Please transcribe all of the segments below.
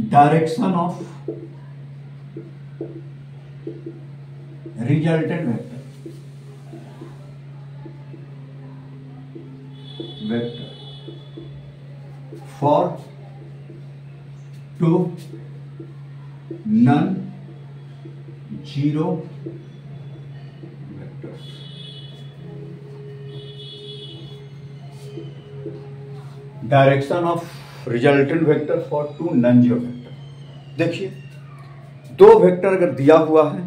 Direction of resultant vector for two non zero vectors. Direction of resultant vector for two non zero vector. देखिए, दो vector अगर दिया हुआ है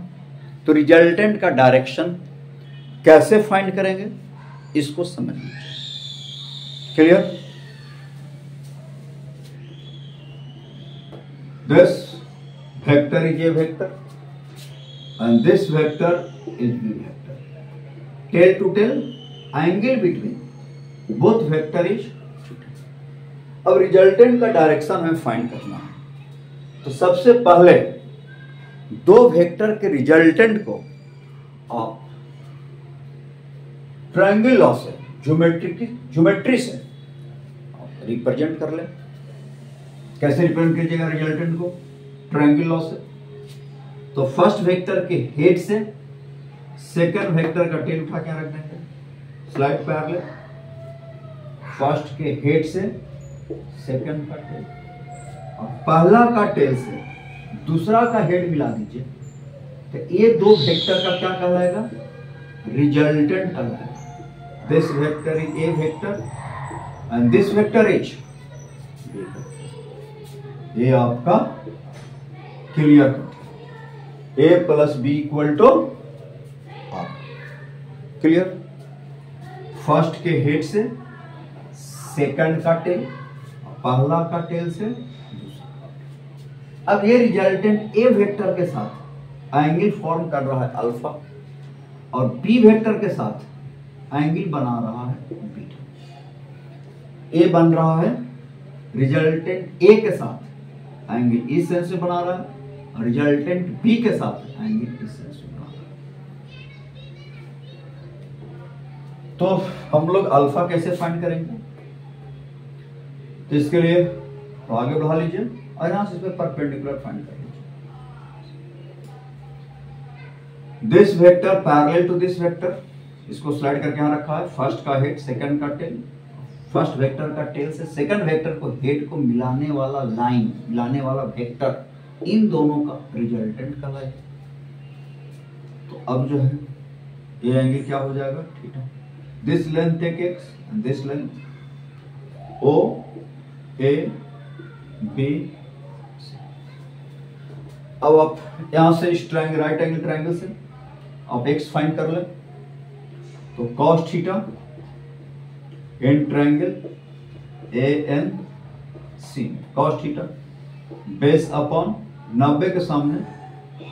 तो रिजल्टेंट का डायरेक्शन कैसे फाइंड करेंगे, इसको समझ लीजिए। Clear? This vector is A vector and this vector is b vector. Tail to tail, angle between both vector is theta. अब रिजल्टेंट का डायरेक्शन हमें फाइंड करना है, तो सबसे पहले दो वेक्टर के रिजल्टेंट को आप ट्रायंगल लॉ से, ज्योमेट्री से रिप्रेजेंट कर ले। कैसे रिप्रेजेंट कीजिएगा रिजल्टेंट को? ट्रायंगल लॉ से। तो फर्स्ट वेक्टर के हेड से सेकंड वेक्टर का टेल उठा के रख देंगे स्लाइड पे आगे। फर्स्ट के हेड से सेकंड का टेल, और पहला का टेल से दूसरा का हेड मिला दीजिए, तो ये दो वेक्टर का क्या कहलाएगा? रिजल्टेंट कहलाएगा। This vector is A vector and this vector is B vector. ये आपका क्लियर कर, a प्लस B equal to R. Clear? First के हेड से सेकंड का टेल, पहला का टेल से दूसरा। अब ये रिजल्टेंट ए वेक्टर के साथ एंगल फॉर्म कर रहा है अल्फा, और बी वेक्टर के साथ एंगल बना रहा है बीटा। ए बन रहा है रिजल्टेंट ए के साथ एंगल इस सेंस से बना रहा है, रिजल्टेंट बी के साथ एंगल इस सेंस में बना रहा है। तो हम लोग अल्फा कैसे फाइंड करेंगे? तो इसके लिए तो आगे बढ़ा लीजिए और यहां से इस पर परपेंडिकुलर फाइंड कर लीजिए। This vector parallel to this vector, इसको स्लाइड करके यहां रखा है। फर्स्ट का हेड, सेकंड का टेल। फर्स्ट वेक्टर का टेल से सेकंड वेक्टर को हेड को मिलाने वाला लाइन, मिलाने वाला वेक्टर, इन दोनों का रिजल्टेंट कहलाएगा। तो अब जो है ये एंगल क्या हो जाएगा? Theta. This length take x and this length O A B. अब आप यहां से इस ट्रायंगल, राइट एंगल ट्रायंगल से आप एक्स फाइंड कर ले, तो cos theta in triangle A N C, cos theta base upon 90 के सामने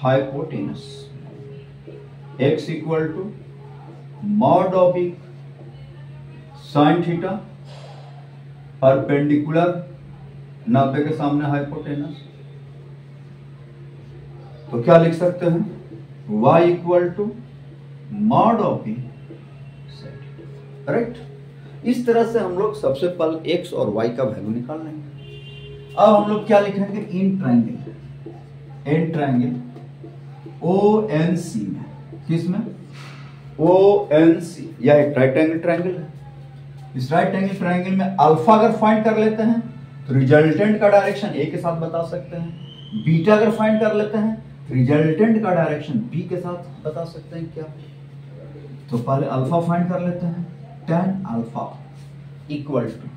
hypotenuse, x equal to mod of B sine theta perpendicular 90 के सामने हाइपोटेनस। तो क्या लिख सकते हैं? y equal to mod of B. Correct? इस तरह से हम लोग सबसे पहले x और y का वैल्यू निकाल लेंगे। अब हम लोग क्या लिखेंगे? In triangle O N C में, किसमें? ओ एन सी, यह एक राइट एंगल ट्रायंगल है। इस राइट एंगल ट्रायंगल में अल्फा अगर फाइंड कर लेते हैं तो रिजल्टेंट का डायरेक्शन ए के साथ बता सकते हैं। बीटा अगर फाइंड कर लेते हैं रिजल्टेंट का डायरेक्शन बी के साथ बता सकते हैं। क्या? तो पहले अल्फा फाइंड कर लेते हैं। tan अल्फा इक्वल टू,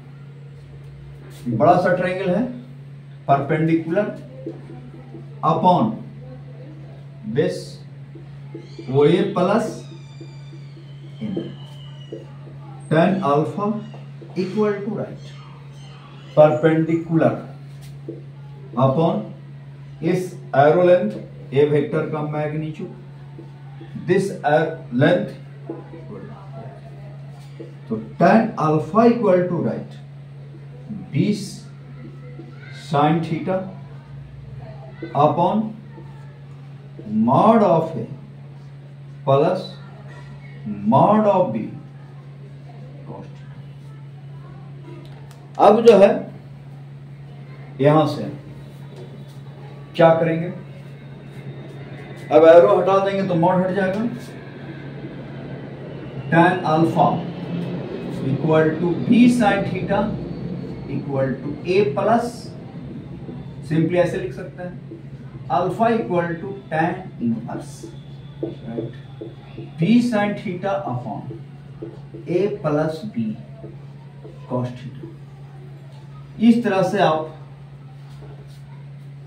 बड़ा सा ट्रायंगल है, perpendicular upon base O A plus tan alpha equal to right perpendicular upon इस एरो लेंथ ए वेक्टर का मैग्नीट्यूड, दिस लेंथ, तो tan alpha equal to right 20 sine theta upon mod of A plus mod of B cos theta. अब जो है यहां से क्या करेंगे, अब एरो हटा देंगे तो मॉड हट जाएगा। tan alpha equal to B sine theta equal to A plus, simply ऐसे लिख सकते हैं, alpha equal to tan inverse B sine theta upon A plus B cos theta. इस तरह से आप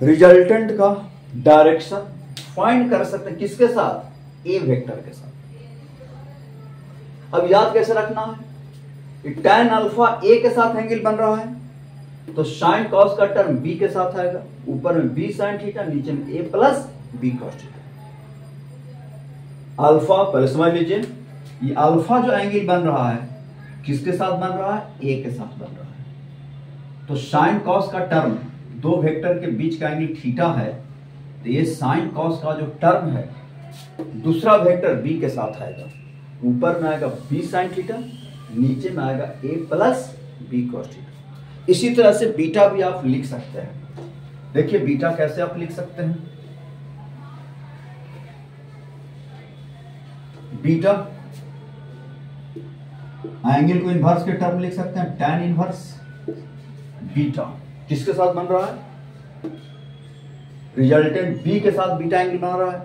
रिजल्टेंट का डायरेक्शन फाइंड कर सकते हैं, किसके साथ, ए वेक्टर के साथ। अब याद कैसे रखना है, tan अल्फा ए के साथ एंगल बन रहा है तो साइन कॉस का टर्म बी के साथ आएगा, ऊपर में बी साइन थीटा, नीचे में A plus B cos theta. Alpha पहले समझ लीजिए, ये अल्फा जो एंगल बन रहा है किसके साथ बन रहा है, ए के साथ बन रहा है। तो साइन कॉस का टर्म दो वेक्टर के बीच का एंगल थीटा है, तो ये साइन कॉस का जो टर्म है दूसरा वेक्टर बी के साथ आएगा, ऊपर में आएगा बी साइन थीटा, नीचे में आएगा ए प्लस बी कॉस थीटा। इसी तरह से बीटा भी आप लिख सकते हैं। देखिए बीटा कैसे आप लिख सकते हैं, बीटा एंगल को इनवर्स के टर्म लिख सकते हैं, tan इनवर्स बीटा किसके साथ बन रहा है, रिजल्टेंट बी के साथ बीटा एंगल बना रहा है,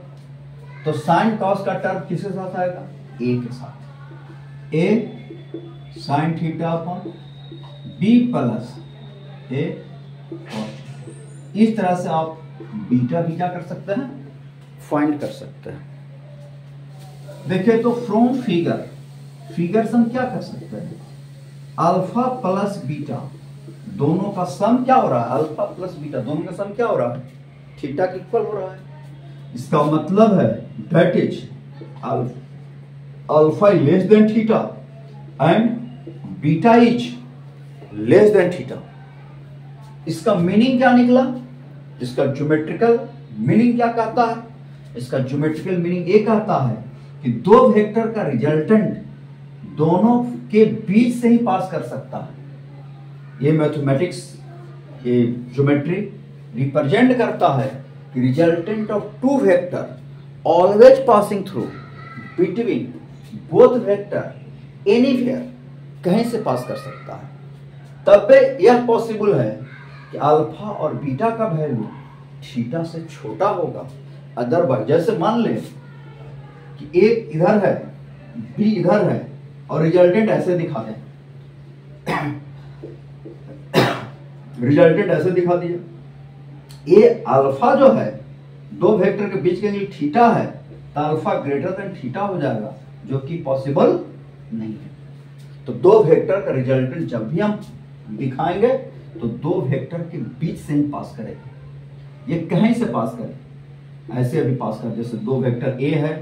तो साइन कॉस का टर्म किसके साथ आएगा, ए के साथ, A sine theta upon B plus A cos. इस तरह से आप बीटा भी क्या कर सकते हैं, फाइंड कर सकते हैं। देखिए तो फ्रॉम फिगर से हम क्या कर सकते हैं, अल्फा प्लस बीटा दोनों का सम क्या हो रहा है, अल्फा प्लस बीटा दोनों का सम क्या हो रहा है, थीटा के इक्वल हो रहा है। इसका मतलब है that is alpha less than theta and beta is less than theta. इसका मीनिंग क्या निकला, इसका ज्योमेट्रिकल मीनिंग क्या कहता है, इसका ज्योमेट्रिकल मीनिंग ये कहता है कि दो वेक्टर का रिजल्टेंट दोनों के बीच से ही पास कर सकता है। ये मैथमेटिक्स, ये ज्योमेट्री रिप्रेजेंट करता है कि resultant of two vector always passing through between both vector anywhere, कहीं से पास कर सकता है। तब यह पॉसिबल है कि अल्फा और बीटा का वैल्यू थीटा से छोटा होगा। अदरवाइज जैसे मान ले कि ए इधर है बी इधर है और रिजल्टेंट ऐसे दिखा दें, रिजल्टेंट ऐसे दिखा दिया, ए अल्फा जो है दो वेक्टर के बीच के एंगल थीटा है तो अल्फा ग्रेटर देन थीटा हो जाएगा, जो कि पॉसिबल नहीं है। तो दो वेक्टर का रिजल्टेंट जब भी हम दिखाएंगे तो दो वेक्टर के बीच से ही पास करेंगे। ये कहीं से पास करें, ऐसे अभी पास कर, जैसे दो वेक्टर ए है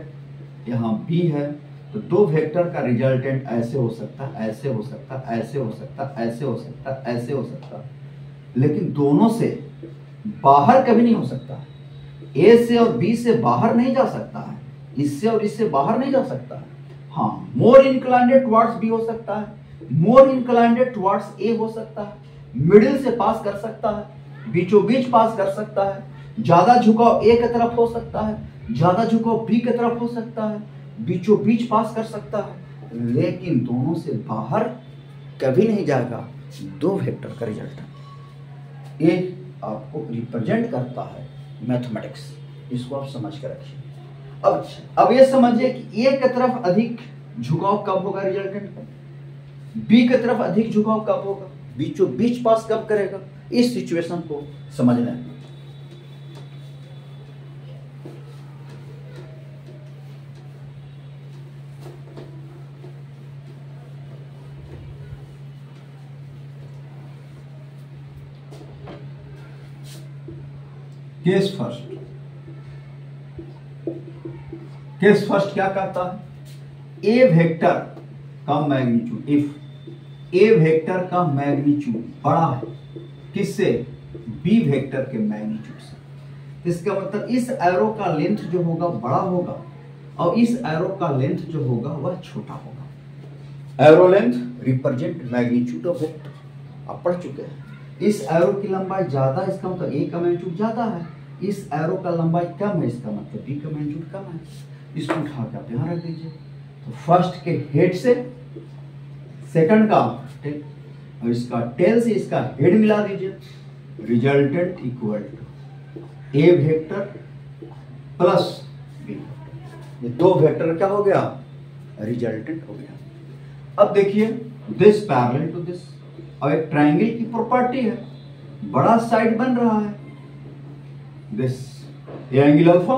यहाँ बी है, तो दो वेक्टर का रिजल्टेंट ऐसे हो सकता है, ऐसे हो सकता है, ऐसे हो सकता है, ऐसे हो सकता है, ऐसे हो सकता है, लेकिन दोनों से बाहर कभी नहीं हो सकता। ए से और बी से बाहर नहीं जा सकता है, इससे और इससे बाहर नहीं जा सकता है। हाँ, मोर इंक्लाइंडेड टुवर्ड्स बी हो सकता है, मोर इंक्लाइंडेड टुवर्ड्स ए हो सकता है, मिडिल से पास कर सकता है, बीचों बीच पास कर सकता है, ज्यादा झुकाव ए की तरफ हो सकता है, ज्यादा झुकाव बी की तरफ हो सकता है, बीचों बीच पास कर सकता है, लेकिन दोनों से बाहर कभी नहीं जाएगा दो वेक्टर का रिजल्ट। ये आपको रिप्रेजेंट करता है मैथमेटिक्स, इसको आप समझ कर रखिए। अब ये समझिए कि ए की तरफ अधिक झुकाव कब होगा रिजल्टेंट का, बी की तरफ अधिक झुकाव कब होगा, बीचों बीच पास कब करेगा, इस सिचुएशन को समझना है। केस फर्स्ट क्या कहता है, ए वेक्टर का मैग्नीट्यूड, इफ ए वेक्टर का मैग्नीट्यूड बड़ा है किससे, बी वेक्टर के मैग्नीट्यूड से। इसका मतलब इस एरो का लेंथ जो होगा बड़ा होगा और इस एरो का लेंथ जो होगा वह छोटा होगा। Arrow length represent magnitude of vector, आप पढ़ चुके हैं। इस एरो की लंबाई ज्यादा, इसका मतलब ए का मैग्नीट्यूड ज्यादा है इस एरो का लंबाई कम है, इसका मतलब बी का मैग्नीट्यूड कम है। इसको उठा के आप यहाँ रख दीजिए। तो फर्स्ट के हेड से सेकंड का टेल और इसका टेल से इसका हेड मिला दीजिए। Resultant equal to A vector plus B vector. ये दो वेक्टर क्या हो गया? रिजल्टेंट हो गया। अब देखिए दिस पैरेलल टू दिस, और एक ट्रायंगल की प्रॉपर्टी है, बड़ा साइड बन रहा है। This A angle alpha,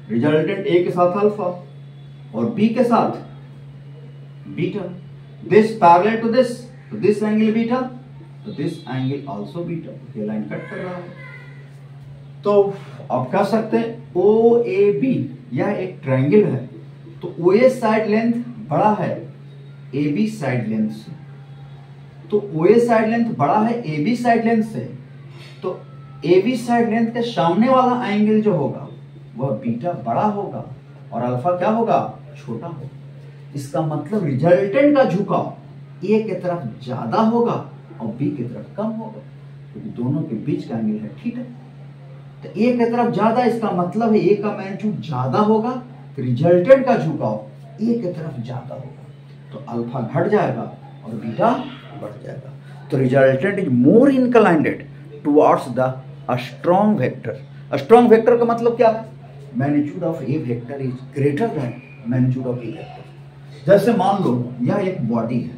resultant A के साथ अल्फा और बी के साथ beta. This parallel to this, तो दिस एंगल बीटा, तो दिस एंगल आल्सो बीटा। ये लाइन कट कर रहा है। तो आप कह सकते हैं ओ ए बी, यह एक ट्रायंगल है, तो ओ ए साइड लेंथ बड़ा है ए बी साइड लेंथ से। तो ओ ए साइड लेंथ बड़ा है ए बी साइड लेंथ से, तो ए बी साइड लेंथ के सामने वाला एंगल जो होगा वह बीटा बड़ा होगा और अल्फा क्या होगा? छोटा होगा। इसका मतलब रिजल्टेंट का झुकाव ए की तरफ ज्यादा होगा और बी की तरफ कम होगा, क्योंकि दोनों के बीच का एंगल है थीटा। तो ए की तरफ ज्यादा, इसका मतलब है ए का मैग्नीट्यूड ज्यादा होगा, तो रिजल्टेंट का झुकाव ए की तरफ ज्यादा होगा, तो अल्फा घट जाएगा और बीटा बढ़ जाएगा। तो resultant is more inclined towards the strong vector. Strong vector का मतलब क्या है? Magnitude of A vector is greater than magnitude of B vector. जैसे मान लो यह एक बॉडी है,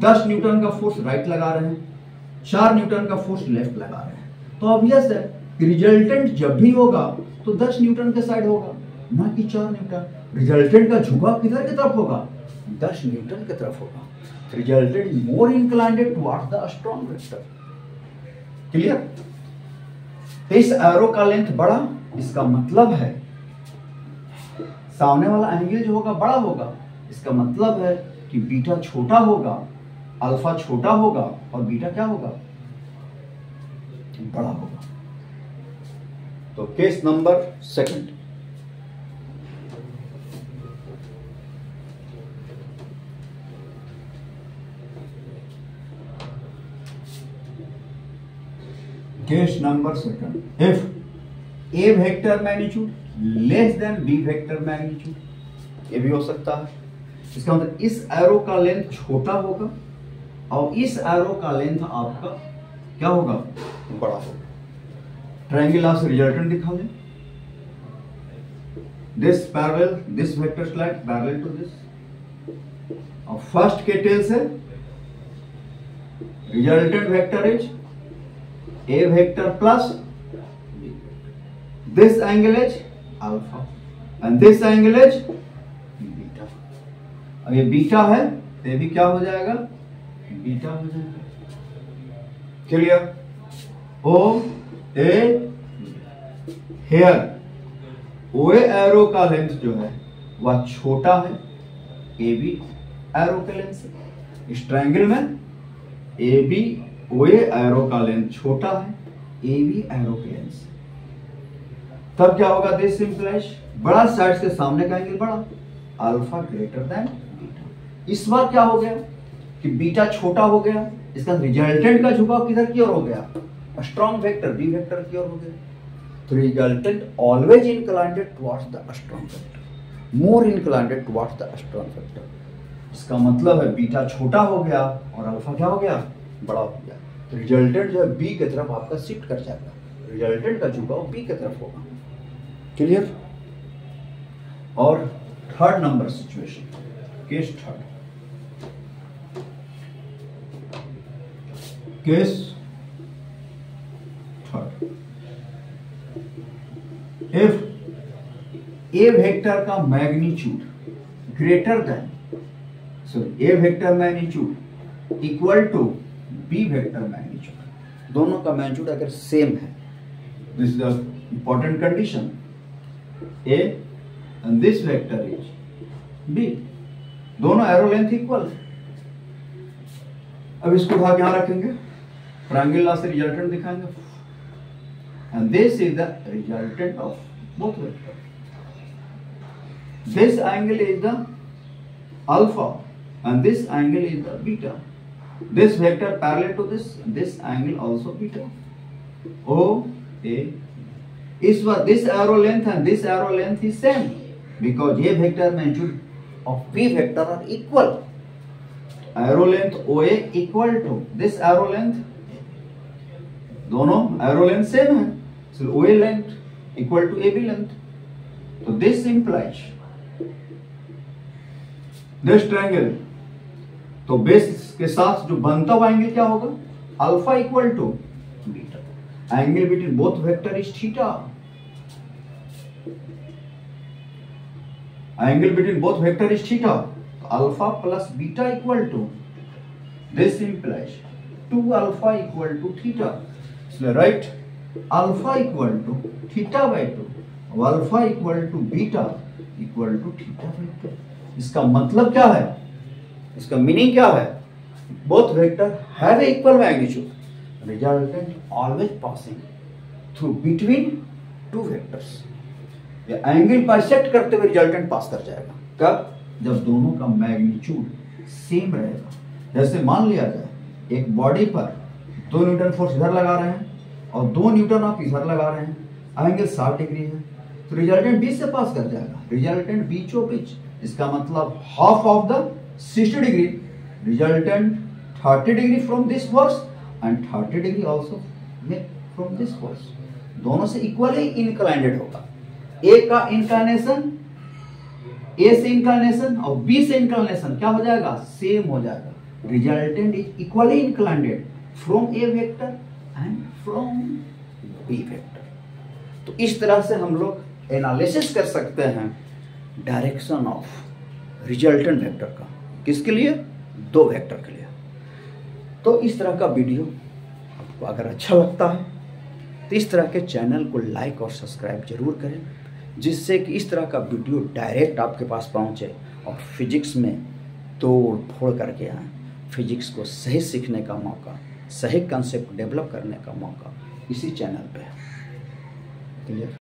10 न्यूटन का फोर्स राइट लगा रहे हैं, 4 न्यूटन का फोर्स लेफ्ट लगा रहे हैं, तो ऑब्वियस है रिजल्टेंट जब भी होगा तो 10 न्यूटन के साइड होगा, ना कि 4 न्यूटन। रिजल्टेंट का झुकाव किधर की तरफ होगा? 10 न्यूटन की तरफ होगा। Resultant more inclined towards the strong vector. Clear? इस एरो का लेंथ बड़ा, इसका मतलब है सामने वाला एंगल जो होगा बड़ा होगा, इसका मतलब है कि बीटा छोटा होगा, अल्फा छोटा होगा और बीटा क्या होगा? बड़ा होगा। तो case number second, case number second, if A vector magnitude less than B vector magnitude, ये भी हो सकता है। इसका मतलब इस एरो का लेंथ छोटा होगा और इस एरो का लेंथ आपका क्या होगा? बड़ा होगा। ट्रायंगल आप रिजल्टेंट दिखा दें। This parallel, this vector slide parallel to this, और फर्स्ट के टेल से resultant vector is A vector plus B. This angle is alpha and this angle is beta. अब ये बीटा है तो ये भी क्या हो जाएगा? बीटा हो जाएगा। क्लियर? ओ ए हेयर, ओ एरो का लेंथ जो है वह छोटा है ए बी एरो के लेंथ से। इस ट्रायंगल में ए बी ओ एरो का लेंथ छोटा है ए बी एरो के लेंथ से। तब क्या होगा? दिस इंप्लाइज बड़ा साइड से सामने का एंगल बड़ा, अल्फा ग्रेटर देन बीटा। इस बार क्या हो गया कि बीटा छोटा हो गया, इसका रिजल्टेंट का झुकाव किधर की ओर हो गया? स्ट्रॉन्ग वेक्टर बी वेक्टर की ओर हो गया। तो resultant always inclined towards the strong vector, more inclined towards the strong vector. इसका मतलब है बीटा छोटा हो गया और अल्फा क्या हो गया? बड़ा हो गया। तो रिजल्टेंट जो है बी की तरफ आपका शिफ्ट कर जाएगा, रिजल्टेंट का झुकाव बी की तरफ होगा। क्लियर? और third number situation, case third, case third, if A vector का magnitude greater than, sorry, A vector magnitude equal to B vector magnitude, दोनों का मैग्नीट्यूड अगर सेम है, this is the important condition, A and this vector is B, दोनों arrow length equal है। अब इसको भाग यहां रखेंगे, ट्रायंगल लॉ से रिजल्टेंट दिखाएंगे, and this is the resultant of both vector. This angle is the alpha and this angle is the beta. This vector parallel to this angle also beta. O A. इस बार this arrow length and this arrow length is same because ये vector magnitude of P vector are equal. Arrow length O A equal to this arrow length, दोनों arrow length same है, so O A length equal to A B length. तो this implies this triangle, तो base के साथ जो बनता हुआ angle क्या होगा, alpha equal to beta. Angle between both vector is theta. Angle between both vector is theta, alpha plus beta equal to this implies 2 alpha equal to theta. इसलिए right alpha equal to theta by 2 और alpha equal to beta equal to theta by 2। इसका मतलब क्या है, इसका meaning क्या है, both vector have equal magnitude, resultant always passing through between two vectors. ये एंगल बाइसेक्ट करते हुए रिजल्टेंट पास कर जाएगा। कब, जब दोनों का मैग्नीट्यूड सेम रहेगा। जैसे मान लिया जाए एक बॉडी पर 2 न्यूटन फोर्स इधर लगा रहे हैं और 2 न्यूटन आप इधर लगा रहे हैं, एंगल 60 डिग्री है, तो रिजल्टेंट बीच से पास कर जाएगा। रिजल्टेंट बीचों बीच, इसका मतलब half of the 60 degree, resultant 30 degree from this force and 30 degree also from this force. दोनों से इक्वली इंक्लाइंडेड होगा। ए का इंक्लाइनेशन, ए से इंक्लाइनेशन और बी से इंक्लाइनेशन क्या हो जाएगा, सेम हो जाएगा। Resultant is equally inclined from A vector and from B vector. तो इस तरह से हम लोग एनालिसिस कर सकते हैं डायरेक्शन ऑफ रिजल्टेंट वेक्टर का। किसके लिए, 2 वेक्टर के लिए। तो इस तरह का वीडियो आपको अगर अच्छा लगता है तो इस तरह के चैनल को लाइक और सब्सक्राइब जरूर करें, जिससे कि इस तरह का वीडियो डायरेक्ट आपके पास पहुंचे और फिजिक्स में तोड़ फोड़ करके आए। फिजिक्स को सही सीखने का मौका, सही कंसेप्ट डेवलप करने का मौका इसी चैनल पे है। क्लियर।